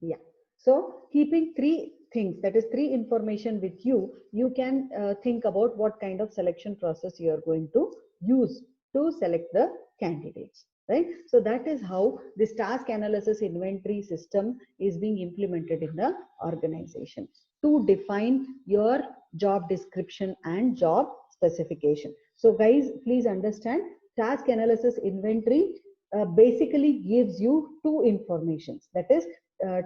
Yeah. So keeping three things, that is three information with you, you can think about what kind of selection process you are going to use to select the candidates, right? So that is how this task analysis inventory system is being implemented in the organization to define your job description and job specification. So guys, please understand, task analysis inventory basically gives you two informations, that is uh,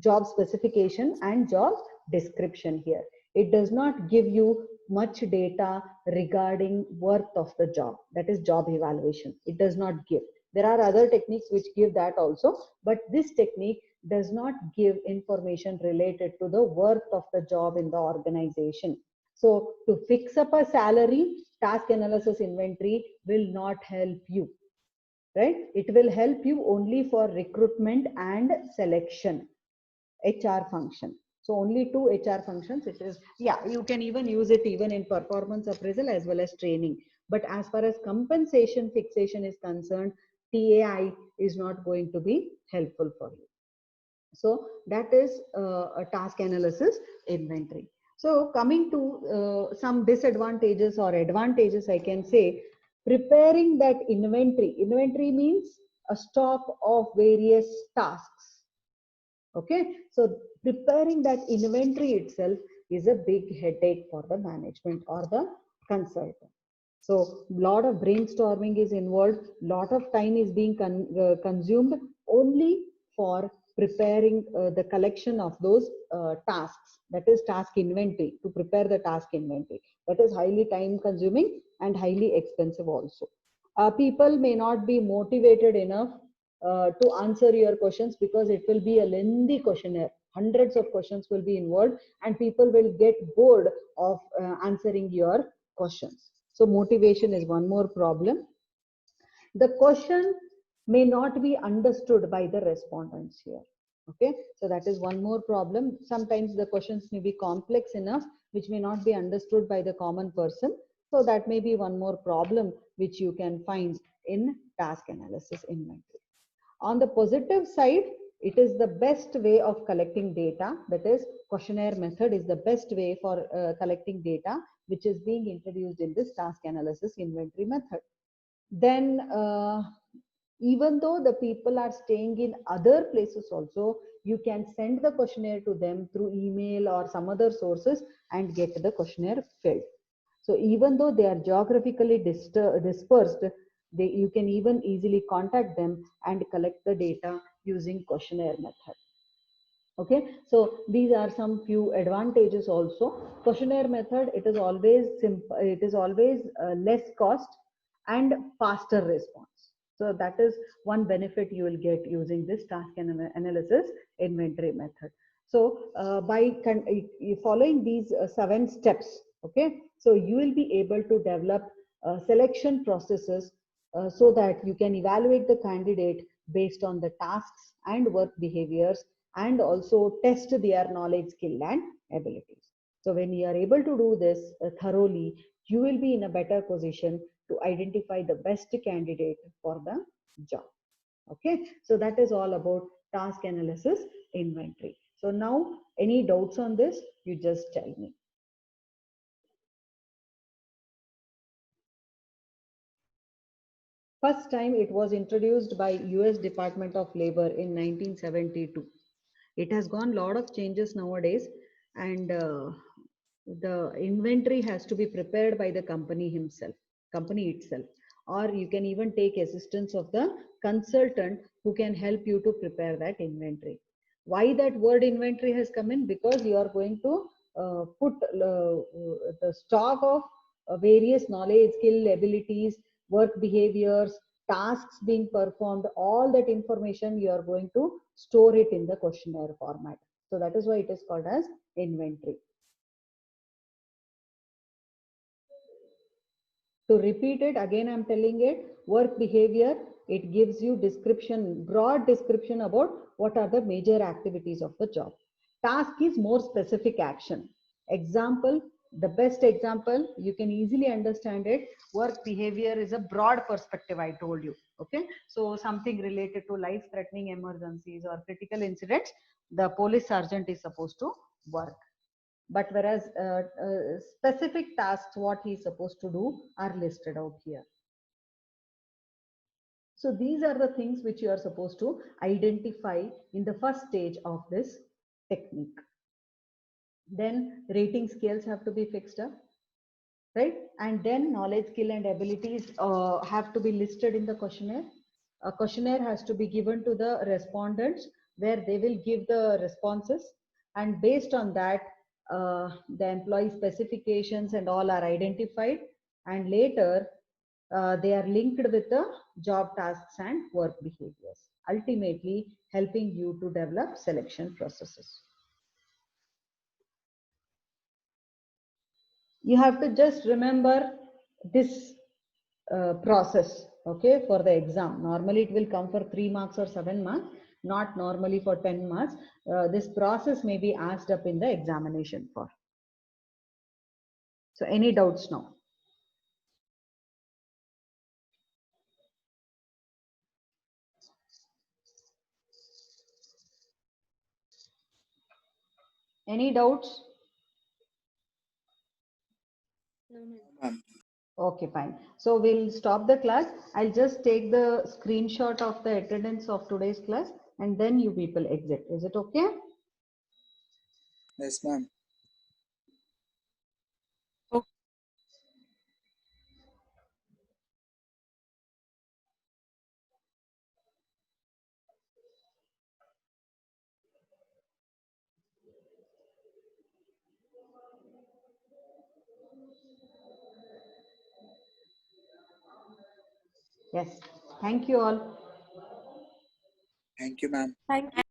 job specification and job description here. It does not give you much data regarding worth of the job, that is job evaluation. It does not give. There are other techniques which give that also, but this technique does not give information related to the worth of the job in the organization. So to fix up a salary, task analysis inventory will not help you, right? It will help you only for recruitment and selection, HR function. So only two HR functions it is. Yeah, you can even use it even in performance appraisal as well as training. But as far as compensation fixation is concerned, TAI is not going to be helpful for you. So that is a task analysis inventory. So coming to some disadvantages or advantages, I can say preparing that inventory. Inventory means a stock of various tasks. Okay, so preparing that inventory itself is a big headache for the management or the consultant. So lot of brainstorming is involved, lot of time is being consumed only for preparing the collection of those tasks, that is task inventory, to prepare the task inventory. That is highly time consuming and highly expensive also. People may not be motivated enough to answer your questions because it will be a lengthy questionnaire. Hundreds of questions will be involved and people will get bored of answering your questions. So motivation is one more problem. The question may not be understood by the respondents here. Okay, so that is one more problem. Sometimes the questions may be complex enough, which may not be understood by the common person. So that may be one more problem which you can find in task analysis inventory. On the positive side, it is the best way of collecting data. That is, questionnaire method is the best way for collecting data, which is being introduced in this task analysis inventory method. Then, even though the people are staying in other places also, you can send the questionnaire to them through email or some other sources and get the questionnaire filled. So even though they are geographically dispersed, you can even easily contact them and collect the data using questionnaire method. Okay, so these are some few advantages also. Questionnaire method, it is always simple, it is always less cost and faster response. So that is one benefit you will get using this task analysis inventory method. So by following these 7 steps, okay, so you will be able to develop selection processes so that you can evaluate the candidate based on the tasks and work behaviors and also test their knowledge, skill and abilities. So when you are able to do this thoroughly, you will be in a better position to identify the best candidate for the job. Okay, so that is all about task analysis inventory. So now any doubts on this, you just tell me. First time it was introduced by US Department of Labor in 1972. It has gone a lot of changes nowadays, and the inventory has to be prepared by the company itself, or you can even take assistance of the consultant who can help you to prepare that inventory. Why that word inventory has come in? Because you are going to put the stock of various knowledge, skill, abilities, work behaviors, tasks being performed, all that information you are going to store it in the questionnaire format. So that is why it is called as inventory. To repeat it again, I'm telling it, work behavior, it gives you description, broad description about what are the major activities of the job. Task is more specific action. Example, the best example, you can easily understand it. Work behavior is a broad perspective, I told you. Okay, so something related to life threatening emergencies or critical incidents, the police sergeant is supposed to work. But whereas specific tasks what he is supposed to do are listed out here. So these are the things which you are supposed to identify in the first stage of this technique. Then rating scales have to be fixed up, right? And then knowledge, skill and abilities have to be listed in the questionnaire. A questionnaire has to be given to the respondents where they will give the responses, and based on that the employee specifications and all are identified, and later they are linked with the job tasks and work behaviors, ultimately helping you to develop selection processes. You have to just remember this process, okay, for the exam. Normally it will come for 3 marks or 7 marks, not normally for 10 marks. This process may be asked up in the examination for. So any doubts now? Any doubts? No, ma'am. Okay, fine. So we'll stop the class. I'll just take the screenshot of the attendance of today's class and then you people exit. Is it okay? Yes, ma'am. Yes. Thank you all. Thank you, ma'am. Thank you.